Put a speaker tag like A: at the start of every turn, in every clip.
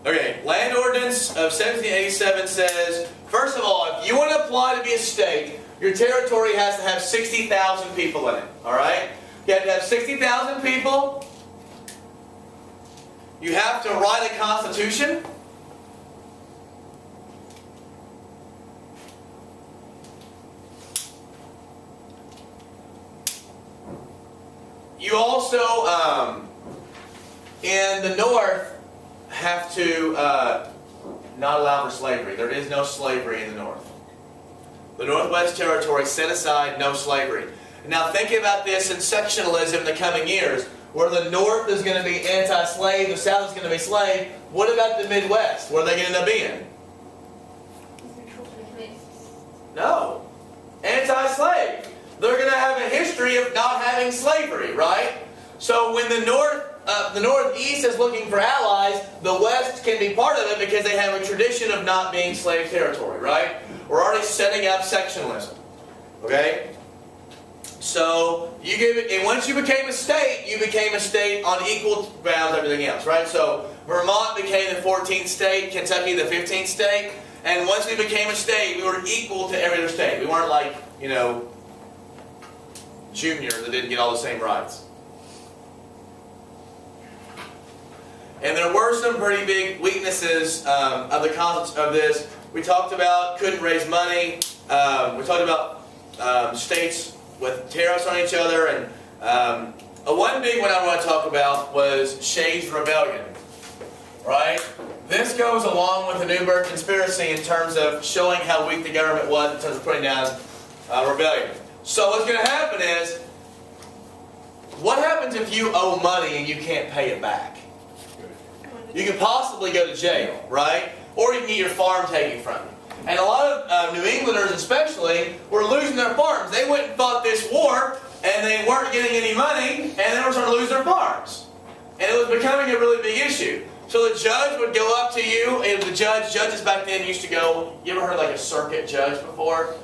A: Okay, Land Ordinance of 1787 says, first of all, if you want to apply to be a state, your territory has to have 60,000 people in it. Alright? You have to have 60,000 people. You have to write a constitution. You also, in the North, have to not allow for slavery. There is no slavery in the North. The Northwest Territory set aside no slavery. Now think about this in sectionalism in the coming years, where the North is going to be anti-slave, the South is going to be slave. What about the Midwest? Where are they going to end up being? No. Anti-slave. They're going to have a history of not having slavery, right? So when the Northeast is looking for allies, the West can be part of it because they have a tradition of not being slave territory, right? We're already setting up sectionalism, okay? So you give it, and once you became a state on equal grounds, everything else, right? So Vermont became the 14th state, Kentucky the 15th state, and once we became a state, we were equal to every other state. We weren't like, you know, Junior that didn't get all the same rights. And there were some pretty big weaknesses of the concept of this. We talked about couldn't raise money. We talked about states with tariffs on each other. And one big one I want to talk about was Shays' Rebellion. Right? This goes along with the Nuremberg Conspiracy in terms of showing how weak the government was in terms of putting down rebellion. So what's going to happen is, what happens if you owe money and you can't pay it back? You could possibly go to jail, right? Or you can get your farm taken from you. And a lot of New Englanders especially were losing their farms. They went and fought this war and they weren't getting any money and they were starting to lose their farms. And it was becoming a really big issue. So the judge would go up to you, and the judges back then used to go, you ever heard like a circuit judge before?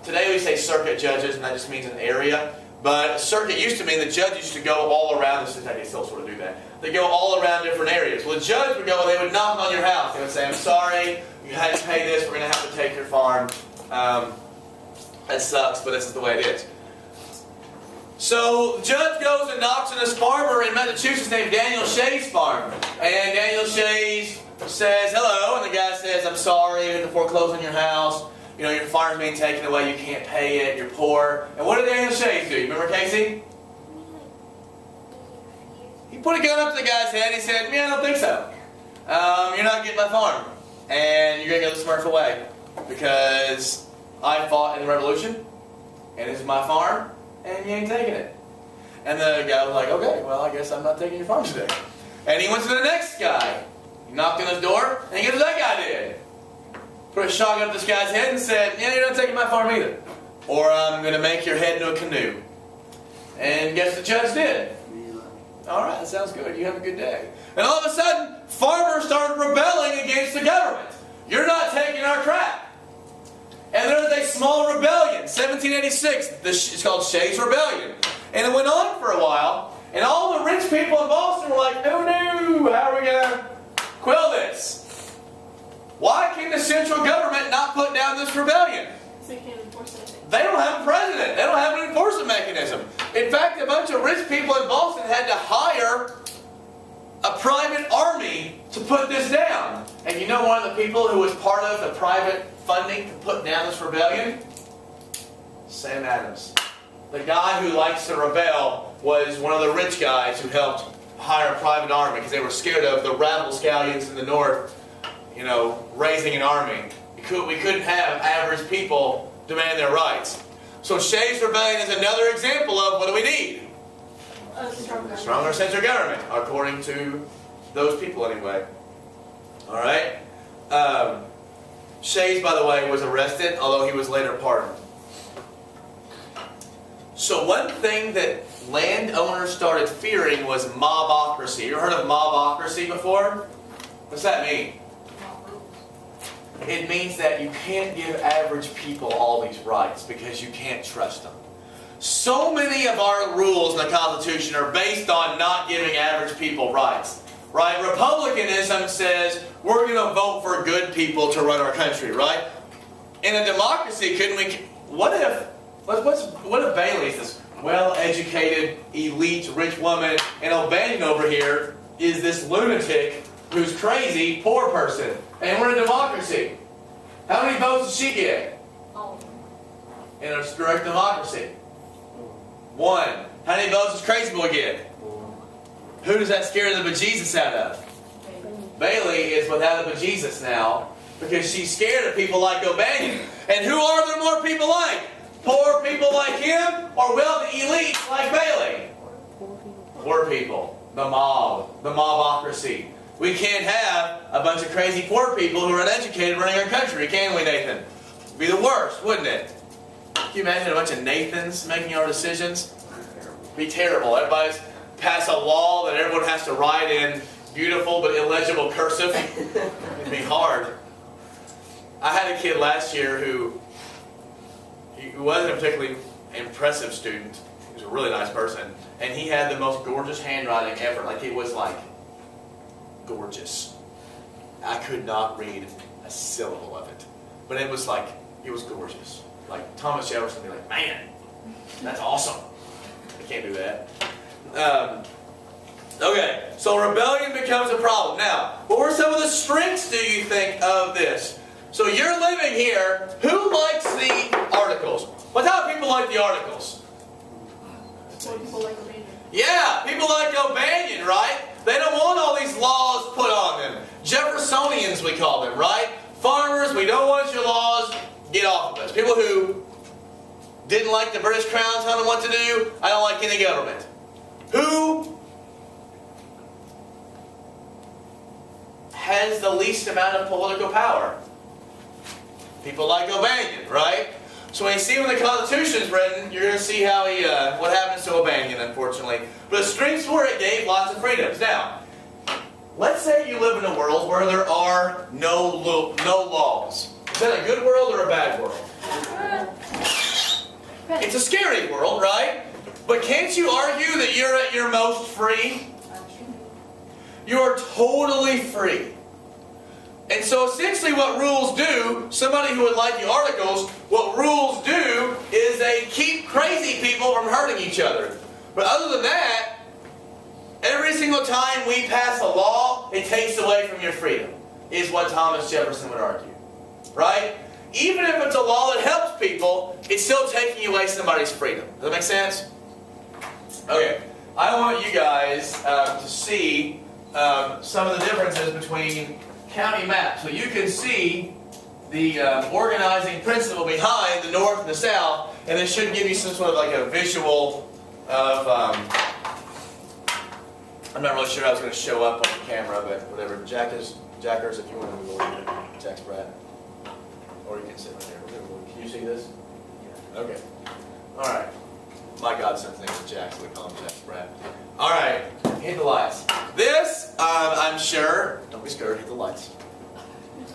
A: Today we say circuit judges, and that just means an area. But a circuit used to mean the judge used to go all around. This is how they still sort of do that. They go all around different areas. Well, the judge would go, they would knock on your house. They would say, I'm sorry, you had to pay this, we're going to have to take your farm. That sucks, but this is the way it is. So the judge goes and knocks on this farmer in Massachusetts named Daniel Shays' farm. And Daniel Shays says, hello, and the guy says, I'm sorry, we had to foreclose on your house. You know, your farm's being taken away, you can't pay it, you're poor. And what did Daniel Shays do? You remember, Casey? He put a gun up to the guy's head, he said, I don't think so. You're not getting my farm. And you're going to go the Smurf way. Because I fought in the revolution, and this is my farm, and you ain't taking it. And the guy was like, okay, well, I guess I'm not taking your farm today. And he went to the next guy. He knocked on his door, and guess what that guy did? Put a shotgun up this guy's head and said, yeah, you're not taking my farm either. Or I'm going to make your head into a canoe. And guess what the judge did? Alright, that sounds good. You have a good day. And all of a sudden, farmers started rebelling against the government. You're not taking our crap. And there was a small rebellion, 1786. It's called Shays' Rebellion. And it went on for a while. And all the rich people in Boston were like, oh no, how are we going to quell this? Why can the central government not put down this rebellion?
B: So you can't enforce it.
A: They don't have a president. They don't have an enforcement mechanism. In fact, a bunch of rich people in Boston had to hire a private army to put this down. And you know one of the people who was part of the private funding to put down this rebellion? Sam Adams. The guy who likes to rebel was one of the rich guys who helped hire a private army because they were scared of the rabble-scallions in the north, you know, raising an army. We couldn't have average people demand their rights. So Shays' Rebellion is another example of what do we need?
B: A
A: Stronger central government, according to those people anyway. Alright? Shays, by the way, was arrested, although he was later pardoned. So one thing that landowners started fearing was mobocracy. You ever heard of mobocracy before? What's that mean? It means that you can't give average people all these rights because you can't trust them. So many of our rules in the Constitution are based on not giving average people rights. right? Republicanism says we're going to vote for good people to run our country, right? In a democracy, couldn't we? What if Bailey's this well-educated, elite, rich woman, and O'Banion over here is this lunatic who's crazy, poor person, and we're in a democracy? How many votes does she get
B: All.
A: in a direct democracy? 1. How many votes does crazy boy get? Who does that scare the bejesus out of? Bailey is without a bejesus now because she's scared of people like O'Banion. And who are there more people like? Poor people like him or wealthy elites like Bailey? Poor people. The mob. The mobocracy. We can't have a bunch of crazy poor people who are uneducated running our country, can we, Nathan? It'd be the worst, wouldn't it? Can you imagine a bunch of Nathans making our decisions? It'd be terrible. Everybody's pass a law that everyone has to write in beautiful but illegible cursive. It'd be hard. I had a kid last year who he wasn't a particularly impressive student. He was a really nice person. And he had the most gorgeous handwriting ever. Like, it was like gorgeous. I could not read a syllable of it. But it was like, it was gorgeous. Like, Thomas Jefferson would be like, man, that's awesome. I can't do that. Okay, so rebellion becomes a problem. Now, what were some of the strengths, do you think, of this? So you're living here. Who likes the articles? What type of people like the articles?
B: What people like O'Banion.
A: Yeah, people like O'Banion, right? They don't want all these laws put on them. Jeffersonians, we call them, right? Farmers, we don't want your laws. Get off of us. People who didn't like the British Crown telling them what to do. I don't like any government. Who has the least amount of political power? People like O'Banion, right? So when you see when the Constitution is written, you're going to see how he, what happens to O'Banion, unfortunately. But the strengths were it gave lots of freedoms. Now, let's say you live in a world where there are no laws. Is that a good world or a bad world? It's a scary world, right? But can't you argue that you're at your most free? You are totally free. And so essentially what rules do, somebody who would like the articles, what rules do is they keep crazy people from hurting each other. But other than that, every single time we pass a law, it takes away from your freedom, is what Thomas Jefferson would argue. Right? Even if it's a law that helps people, it's still taking away somebody's freedom. Does that make sense? Okay. I want you guys to see some of the differences between county maps. So you can see the organizing principle behind the North and the South, and this should give you some sort of like a visual of, I'm not really sure how it's going to show up on the camera, but whatever. Jackers, if you want to move over here. Jack's Brad. Or you can sit right there. Can you see this? Yeah. Okay. Alright. My godson's name is Jack, so we call him Jack's Brad. Alright. Hit the lights. This, I'm sure, don't be scared, hit the lights.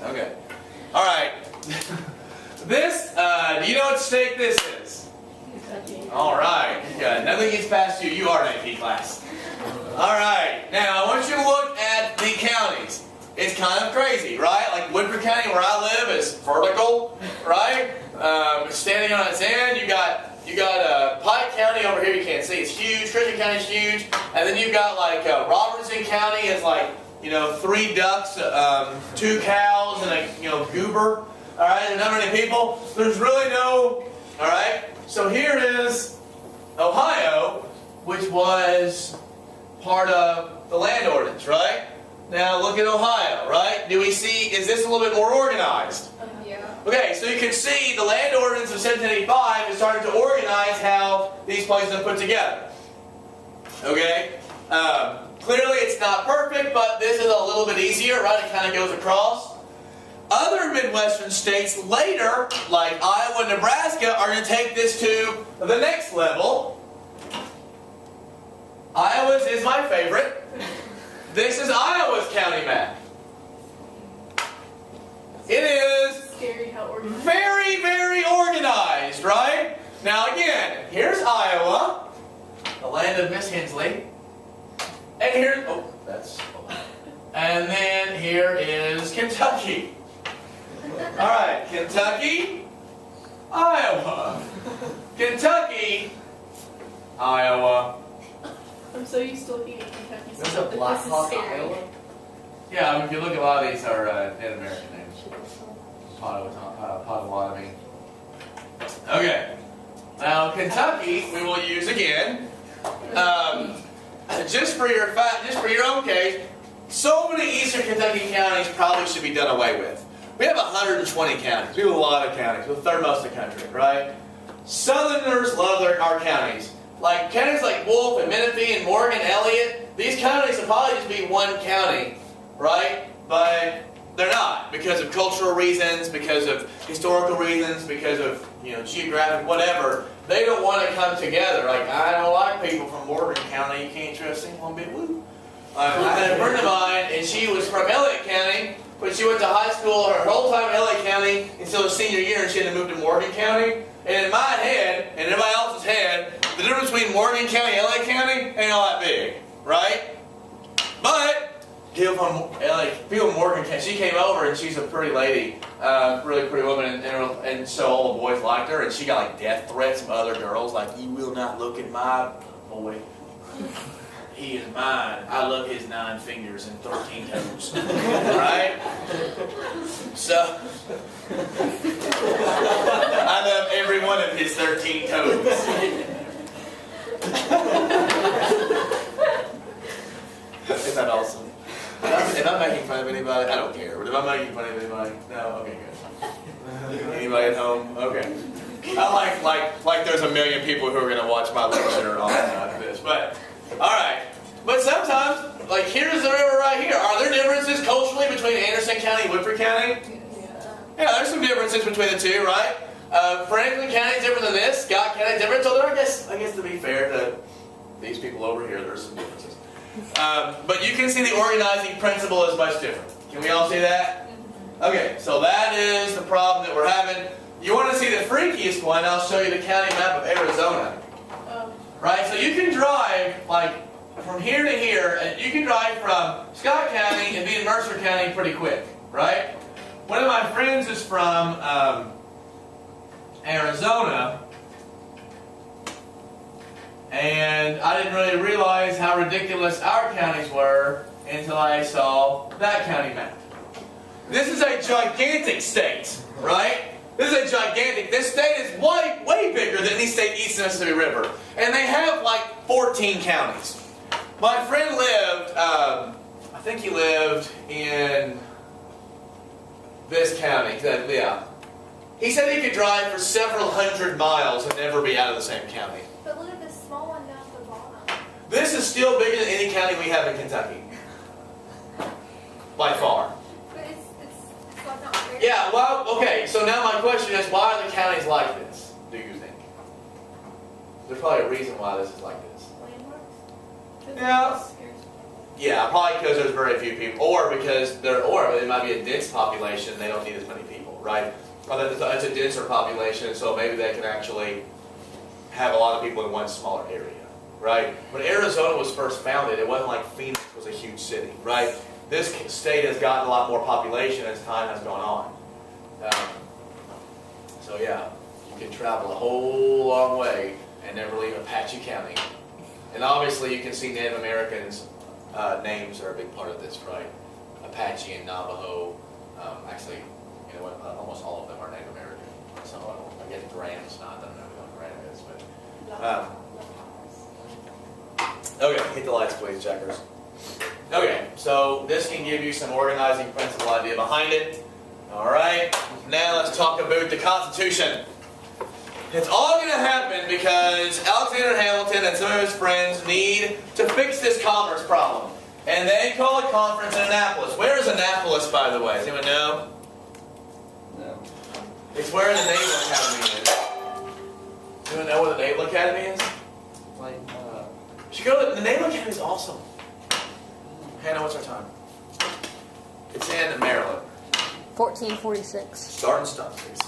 A: Okay. Alright. This, do you know what state this is? Alright. Nothing gets past you. You are an AP class. Alright. Now, I want you to look at the counties. It's kind of crazy, right? Like Woodford County, where I live, is vertical, right? Standing on its end. You got Pike County over here. You can't see; it's huge. Christian County is huge, and then you've got like Robertson County is like 3 ducks, 2 cows, and a goober. All right, there's not many people. There's really no. All right. So here is Ohio, which was part of the land ordinance, right? Now look at Ohio, right? Do we see, is this a little bit more organized?
B: Yeah.
A: Okay, so you can see the land ordinance of 1785 is starting to organize how these places are put together. Okay? Clearly it's not perfect, but this is a little bit easier, right? It kind of goes across. Other Midwestern states later, like Iowa and Nebraska, are going to take this to the next level. Iowa's is my favorite. This is Iowa's county map. It is
B: Scary how organized.
A: very, very organized, right? Now again, here's Iowa, the land of Miss Hensley. And here's, oh, that's Ohio. And then here is Kentucky. All right, Kentucky, Iowa. Kentucky, Iowa.
B: I'm so used to looking at Kentucky.
C: There's
B: so
C: a Black
B: this is
C: Hawk,
B: scary.
C: Iowa.
A: Yeah, if you look, a lot of these are Native American names. Potawatomi. Okay. Now Kentucky, we will use again. Just for your own case, so many Eastern Kentucky counties probably should be done away with. We have 120 counties. We have a lot of counties. We're the third most of the country, right? Southerners love our counties. Like counties like Wolf and Menifee and Morgan, Elliott, these counties would probably just be one county, right? But they're not, because of cultural reasons, because of historical reasons, because of geographic, whatever. They don't want to come together. Like, I don't like people from Morgan County. You can't trust them one bit. Woo. I had a friend of mine, and she was from Elliott County, but she went to high school her whole time in Elliott County until her senior year, and she had to move to Morgan County. And in my head, and everybody else's head, the difference between Morgan County and Elliott County ain't all that big, right? But people from Morgan County, she came over, and she's a pretty lady, really pretty woman, and so all the boys liked her, and she got like death threats from other girls, like, you will not look at my boy. He is mine. I love his 9 fingers and 13 toes. Right? So, I love every one of his 13 toes. Isn't that awesome? Am I making fun of anybody? I don't care. Am I making fun of anybody? No? Okay, good. Anybody at home? Okay. I like there's a million people who are going to watch my lecture on this. But, alright. But sometimes, like here's the river right here. Are there differences culturally between Anderson County and Woodford County? Yeah, there's some differences between the two, right? Franklin County is different than this. Scott County is different. So there, I guess to be fair to these people over here, there's some differences. But you can see the organizing principle is much different. Can we all see that? Okay, so that is the problem that we're having. You want to see the freakiest one? I'll show you the county map of Arizona. Right, so you can drive like from here to here, and you can drive from Scott County and be in Mercer County pretty quick, right? One of my friends is from Arizona, and I didn't really realize how ridiculous our counties were until I saw that county map. This is a gigantic state, right? This state is way bigger than any state east of the Mississippi River. And they have like 14 counties. My friend lived, I think he lived in this county. Yeah. He said he could drive for several hundred miles and never be out of the same county.
D: But look at this small one down at the bottom.
A: This is still bigger than any county we have in Kentucky. By far.
D: But it's like not very.
A: Yeah, well, okay, so now my question is, why are the counties like this, do you think? There's probably a reason why this is like this.
D: Landmarks?
A: Yeah. Yeah, probably because there's very few people, or because it might be a dense population, they don't need as many people, right? Or that it's a denser population, so maybe they can actually have a lot of people in one smaller area, right? When Arizona was first founded, it wasn't like Phoenix was a huge city, right? This state has gotten a lot more population as time has gone on. So yeah, you can travel a whole long way and never leave Apache County. And obviously you can see Native Americans' names are a big part of this, right? Apache and Navajo, actually, you know what, almost all of them are Native American. So I guess Graham's not, I don't know what Graham is, but... okay, hit the lights please, checkers. Okay, so this can give you some organizing principle idea behind it. Alright, now let's talk about the Constitution. It's all going to happen because Alexander Hamilton and some of his friends need to fix this commerce problem. And they call a conference in Annapolis. Where is Annapolis, by the way? Does anyone know?
C: No.
A: It's where the Naval Academy is. Anyone know where the Naval Academy is?
C: Like,
A: You should go to the Naval Academy is awesome. Hannah, what's our time? It's in Maryland.
E: 1446.
A: Start and stop, please.